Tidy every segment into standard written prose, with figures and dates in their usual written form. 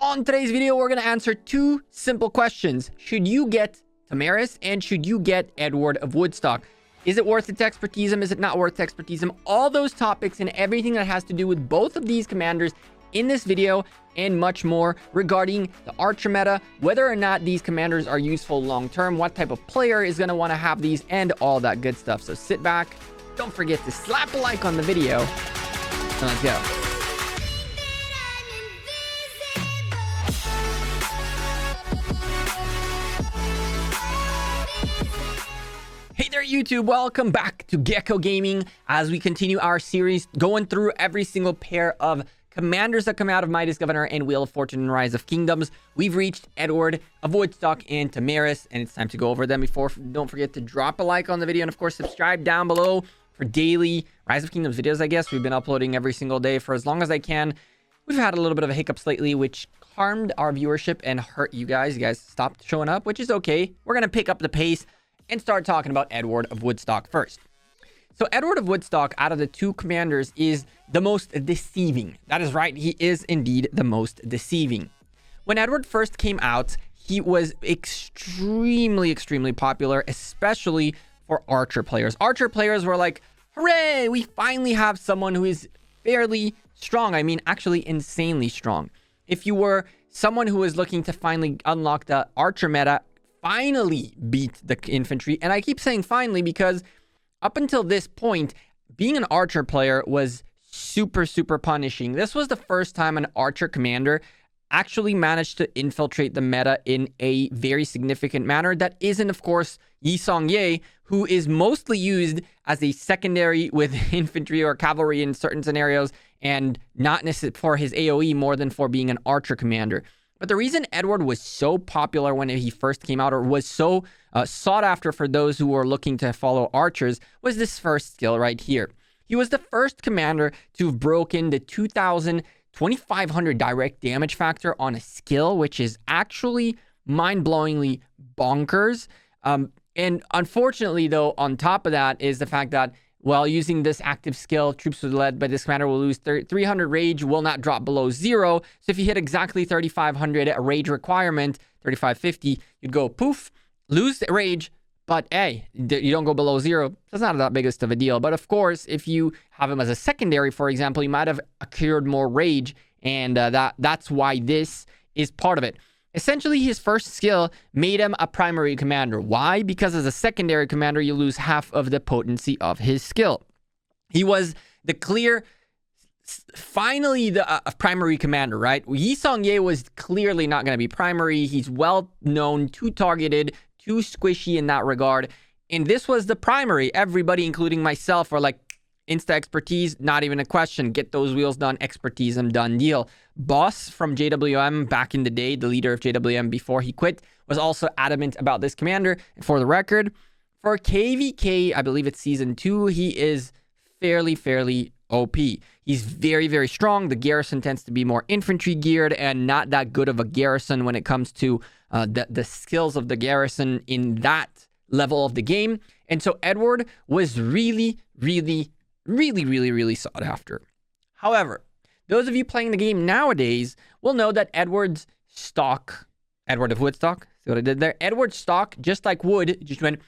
On today's video, we're going to answer two simple questions. Should you get Tamaris and should you get Edward of Woodstock? Is it worth its expertism? Is it not worth expertism? All those topics and everything that has to do with both of these commanders in this video and much more regarding the Archer meta, whether or not these commanders are useful long-term, what type of player is going to want to have these, and all that good stuff. So sit back, don't forget to slap a like on the video, and let's go. Hey there YouTube, welcome back to Gecko Gaming as we continue our series going through every single pair of commanders that come out of Midas Governor and Wheel of Fortune and Rise of Kingdoms. We've reached Edward of Woodstock and Tamaris, and it's time to go over them. Don't forget to drop a like on the video and of course subscribe down below for daily Rise of Kingdoms videos. I guess we've been uploading every single day for as long as I can. We've had a little bit of a hiccups lately, which harmed our viewership and hurt you guys. You guys stopped showing up, which is okay. We're gonna pick up the pace and start talking about Edward of Woodstock first. So Edward of Woodstock, out of the two commanders, is the most deceiving. That is right, he is indeed the most deceiving. When Edward first came out, he was extremely popular, especially for Archer players. Archer players were like, hooray, we finally have someone who is fairly strong. I mean, actually insanely strong. If you were someone who was looking to finally unlock the Archer meta, finally beat the infantry, and I keep saying finally because up until this point, being an Archer player was super punishing. This was the first time an Archer commander actually managed to infiltrate the meta in a very significant manner. That isn't, of course, Yi Seong-Gye, who is mostly used as a secondary with infantry or cavalry in certain scenarios, and not necessarily for his AoE more than for being an Archer commander. But the reason Edward was so popular when he first came out, or was so sought after for those who were looking to follow archers, was this first skill right here. He was the first commander to have broken the 2,500 direct damage factor on a skill, which is actually mind-blowingly bonkers. And unfortunately, though, on top of that is the fact that while using this active skill, troops led by this commander will lose 300 rage, will not drop below 0. So if you hit exactly 3,500 rage requirement, 3,550, you'd go poof, lose rage, but hey, you don't go below 0. That's not that biggest of a deal. But of course, if you have him as a secondary, for example, you might have accrued more rage, and that's why this is part of it. Essentially, his first skill made him a primary commander. Why? Because as a secondary commander, you lose half of the potency of his skill. He was the clear, finally, the primary commander, right? Yi Seong-Gye was clearly not going to be primary. He's well known, too targeted, too squishy in that regard. And this was the primary. Everybody, including myself, are like, insta expertise, not even a question. Get those wheels done, expertise, done deal. Boss from JWM back in the day, the leader of JWM before he quit, was also adamant about this commander. And for the record, for KVK, I believe it's season 2, he is fairly OP. He's very strong. The garrison tends to be more infantry geared and not that good of a garrison when it comes to the skills of the garrison in that level of the game. And so Edward was really sought after. However, those of you playing the game nowadays will know that Edward's stock, Edward of Woodstock, see what I did there? Edward's stock, just like wood, just went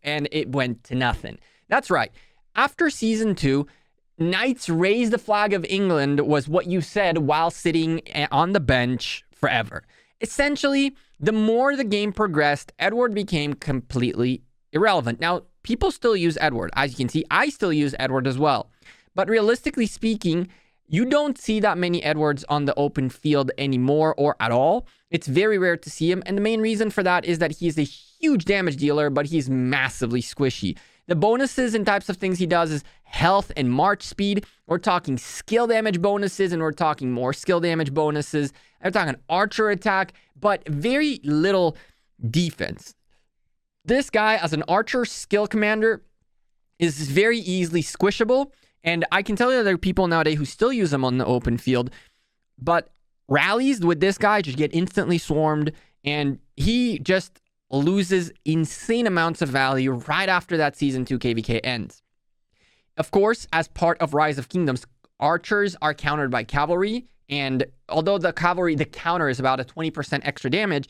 and it went to nothing. That's right. After season 2, Knights Raise the Flag of England was what you said while sitting on the bench forever. Essentially, the more the game progressed, Edward became completely irrelevant. Now, people still use Edward. As you can see, I still use Edward as well. But realistically speaking, you don't see that many Edwards on the open field anymore or at all. It's very rare to see him. And the main reason for that is that he's a huge damage dealer, but he's massively squishy. The bonuses and types of things he does is health and march speed. We're talking skill damage bonuses, and we're talking more skill damage bonuses. I'm talking archer attack, but very little defense. This guy, as an archer skill commander, is very easily squishable. And I can tell you there are people nowadays who still use him on the open field. But rallies with this guy just get instantly swarmed. And he just loses insane amounts of value right after that Season 2 KVK ends. Of course, as part of Rise of Kingdoms, archers are countered by cavalry And although the cavalry, the counter is about a 20% extra damage,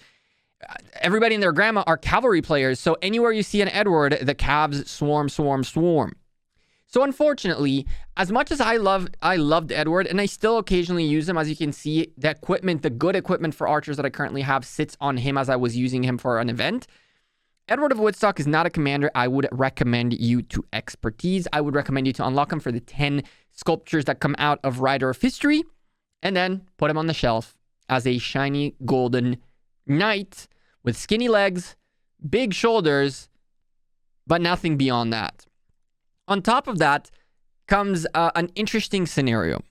everybody and their grandma are cavalry players. So anywhere you see an Edward, the Cavs swarm. So unfortunately, as much as I loved Edward, and I still occasionally use him, as you can see, the equipment, the good equipment for archers that I currently have sits on him as I was using him for an event. Edward of Woodstock is not a commander I would recommend you to expertise. I would recommend you to unlock him for the 10 sculptures that come out of Rider of History, and then put him on the shelf as a shiny golden knight with skinny legs, big shoulders, but nothing beyond that. On top of that comes an interesting scenario.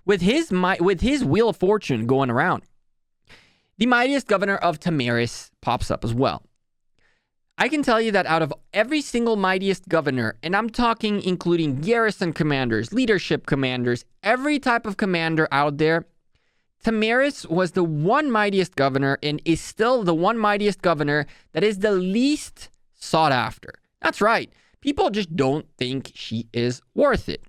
With his Wheel of Fortune going around, the Mightiest Governor of Tamaris pops up as well. I can tell you that out of every single Mightiest Governor, and I'm talking including garrison commanders, leadership commanders, every type of commander out there, Tamaris was the one Mightiest Governor and is still the one Mightiest Governor that is the least sought after. That's right. People just don't think she is worth it.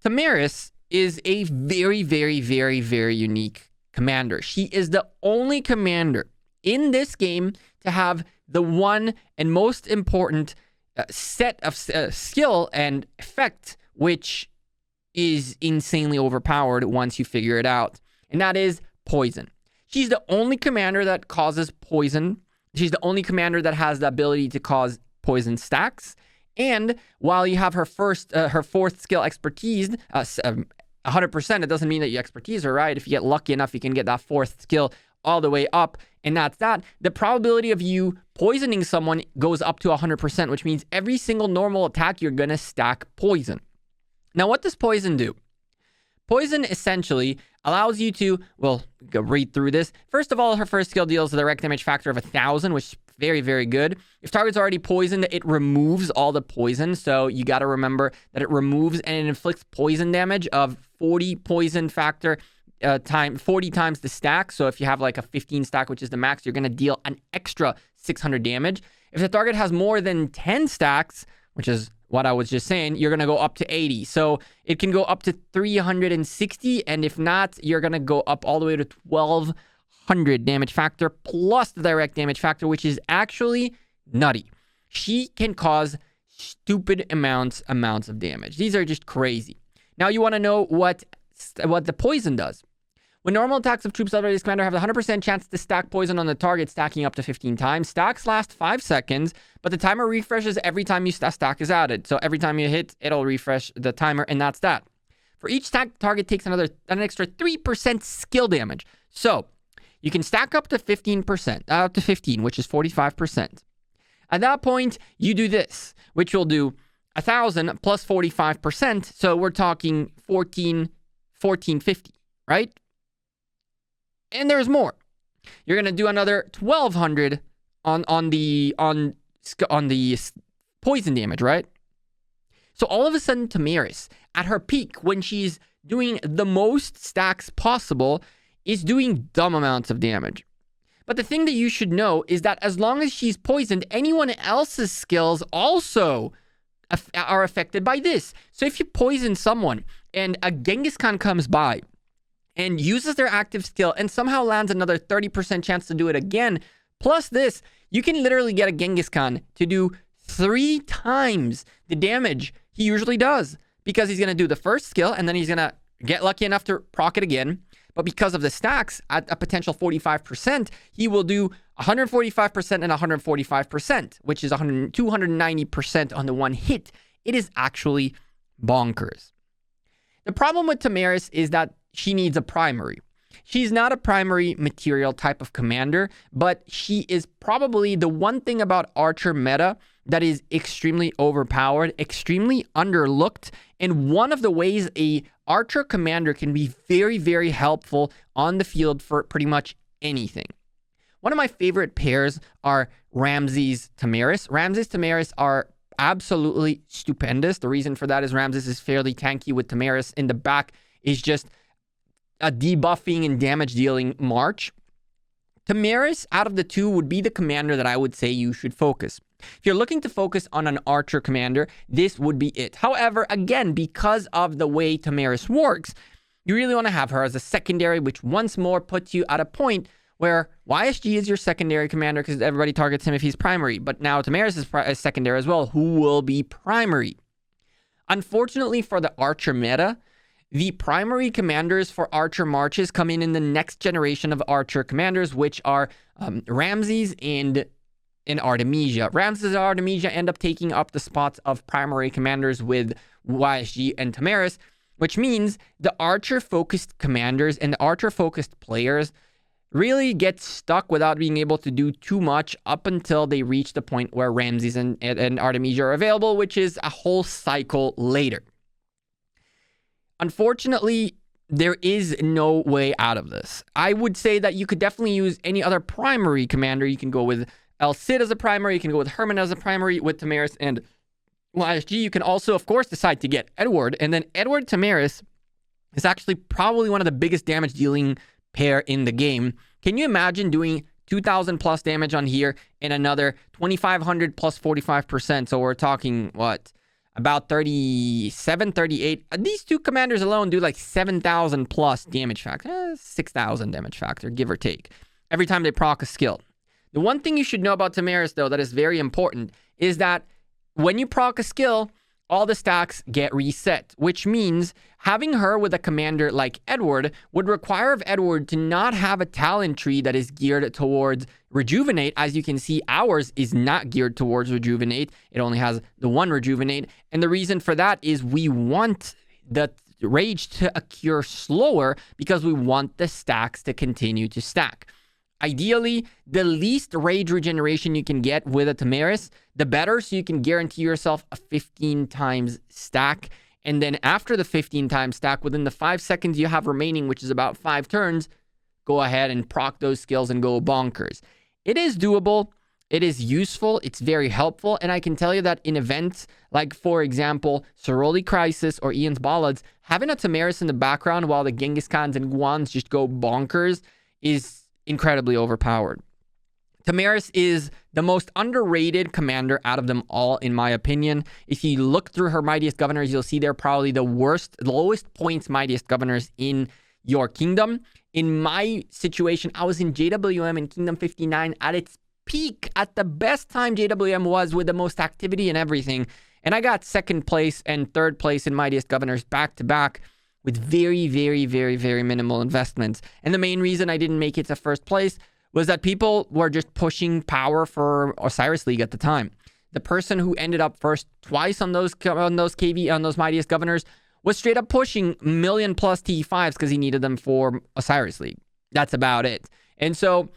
Tamaris is a very, very, very, very unique commander. She is the only commander in this game to have the one and most important set of skill and effect, which is insanely overpowered once you figure it out. And that is poison. She's the only commander that causes poison. She's the only commander that has the ability to cause poison stacks. And while you have her fourth skill expertise, 100%, it doesn't mean that you expertise her, right? If you get lucky enough, you can get that fourth skill all the way up, and that's that. The probability of you poisoning someone goes up to 100%, which means every single normal attack, you're going to stack poison. Now, what does poison do? Poison essentially allows you to, well, go read through this. First of all, her first skill deals a direct damage factor of 1,000, which is very, very good. If target's already poisoned, it removes all the poison. So you got to remember that it removes and it inflicts poison damage of 40 poison factor 40 times the stack. So if you have like a 15 stack, which is the max, you're going to deal an extra 600 damage. If the target has more than 10 stacks, which is what I was just saying, you're going to go up to 80. So it can go up to 360. And if not, you're going to go up all the way to 1200 damage factor plus the direct damage factor, which is actually nutty. She can cause stupid amounts of damage. These are just crazy. Now you want to know what the poison does. When normal attacks of troops led by this commander have a 100% chance to stack poison on the target, stacking up to 15 times. Stacks last 5 seconds, but the timer refreshes every time stack is added. So every time you hit, it'll refresh the timer, and that's that. For each stack, the target takes an extra 3% skill damage. So you can stack up to 15%, up to 15, which is 45%. At that point, you do this, which will do 1,000 plus 45%. So we're talking 1450, right? And there's more. You're gonna do another 1,200 on the poison damage, right? So all of a sudden, Tamaris, at her peak, when she's doing the most stacks possible, is doing dumb amounts of damage. But the thing that you should know is that as long as she's poisoned, anyone else's skills also are affected by this. So if you poison someone and a Genghis Khan comes by and uses their active skill and somehow lands another 30% chance to do it again, plus this, you can literally get a Genghis Khan to do 3 times the damage he usually does, because he's going to do the first skill and then he's going to get lucky enough to proc it again. But because of the stacks at a potential 45%, he will do 145% and 145%, which is 290% on the one hit. It is actually bonkers. The problem with Tamaris is that she needs a primary. She's not a primary material type of commander, but she is probably the one thing about Archer meta that is extremely overpowered, extremely underlooked, and one of the ways a Archer commander can be very, very helpful on the field for pretty much anything. One of my favorite pairs are Ramses Tamaris. Ramses Tamaris are absolutely stupendous. The reason for that is Ramses is fairly tanky with Tamaris in the back is just a debuffing and damage dealing march. Tamaris out of the two would be the commander that I would say you should focus. If you're looking to focus on an Archer commander, this would be it. However, again, because of the way Tamaris works, you really want to have her as a secondary, which once more puts you at a point where YSG is your secondary commander because everybody targets him if he's primary. But now Tamaris is secondary as well, who will be primary. Unfortunately for the Archer meta, the primary commanders for Archer marches come in the next generation of Archer commanders, which are Ramses and Artemisia. Ramses and Artemisia end up taking up the spots of primary commanders with YSG and Tamaris, which means the Archer-focused commanders and the Archer-focused players really get stuck without being able to do too much up until they reach the point where Ramses and Artemisia are available, which is a whole cycle later. Unfortunately, there is no way out of this. I would say that you could definitely use any other primary commander. You can go with El Cid as a primary. You can go with Hermann as a primary with Tamaris and YSG. You can also, of course, decide to get Edward. And then Edward Tamaris is actually probably one of the biggest damage dealing pair in the game. Can you imagine doing 2,000 plus damage on here and another 2,500 plus 45%? So we're talking, what, about 37, 38. These two commanders alone do like 7,000 plus damage factor, 6,000 damage factor, give or take, every time they proc a skill. The one thing you should know about Tamaris, though, that is very important is that when you proc a skill, all the stacks get reset, which means having her with a commander like Edward would require of Edward to not have a talent tree that is geared towards Rejuvenate. As you can see, ours is not geared towards Rejuvenate. It only has the one Rejuvenate. And the reason for that is we want the Rage to occur slower because we want the stacks to continue to stack. Ideally, the least rage regeneration you can get with a Tamaris, the better, so you can guarantee yourself a 15 times stack. And then after the 15 times stack, within the 5 seconds you have remaining, which is about 5 turns, go ahead and proc those skills and go bonkers. It is doable. It is useful. It's very helpful. And I can tell you that in events like, for example, Soroli Crisis or Ian's Ballads, having a Tamaris in the background while the Genghis Khans and Guans just go bonkers is incredibly overpowered. Tamaris is the most underrated commander out of them all, in my opinion. If you look through her Mightiest Governors, you'll see they're probably the lowest points Mightiest Governors in your kingdom. In my situation, I was in JWM in Kingdom 59 at its peak, at the best time JWM was, with the most activity and everything. And I got second place and third place in Mightiest Governors back to back, with very, very, very, very minimal investments. And the main reason I didn't make it to first place was that people were just pushing power for Osiris League at the time. The person who ended up first twice on those Mightiest Governors was straight up pushing million plus T5s because he needed them for Osiris League. That's about it. And so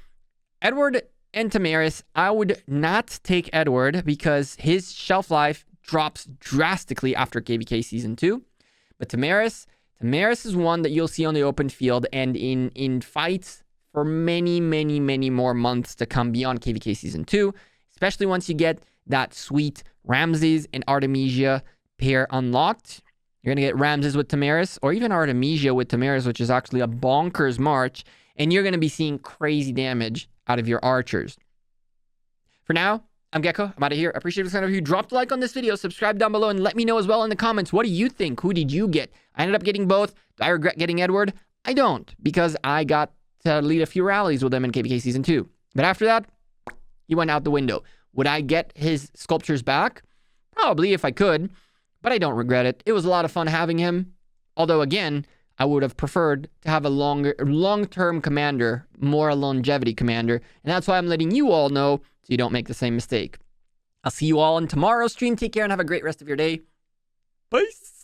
Edward and Tamaris, I would not take Edward because his shelf life drops drastically after KVK Season 2. But Tamaris is one that you'll see on the open field and in fights for many, many, many more months to come beyond KVK Season 2, especially once you get that sweet Ramses and Artemisia pair unlocked. You're going to get Ramses with Tamaris, or even Artemisia with Tamaris, which is actually a bonkers march, and you're going to be seeing crazy damage out of your archers. For now, I'm Gecko. I'm out of here. I appreciate it. If you dropped a like on this video, subscribe down below, and let me know as well in the comments. What do you think? Who did you get? I ended up getting both. Do I regret getting Edward? I don't, because I got to lead a few rallies with him in KVK Season 2. But after that, he went out the window. Would I get his sculptures back? Probably, if I could, but I don't regret it. It was a lot of fun having him. Although, again, I would have preferred to have a long-term commander, more a longevity commander. And that's why I'm letting you all know so you don't make the same mistake. I'll see you all in tomorrow's stream. Take care and have a great rest of your day. Peace.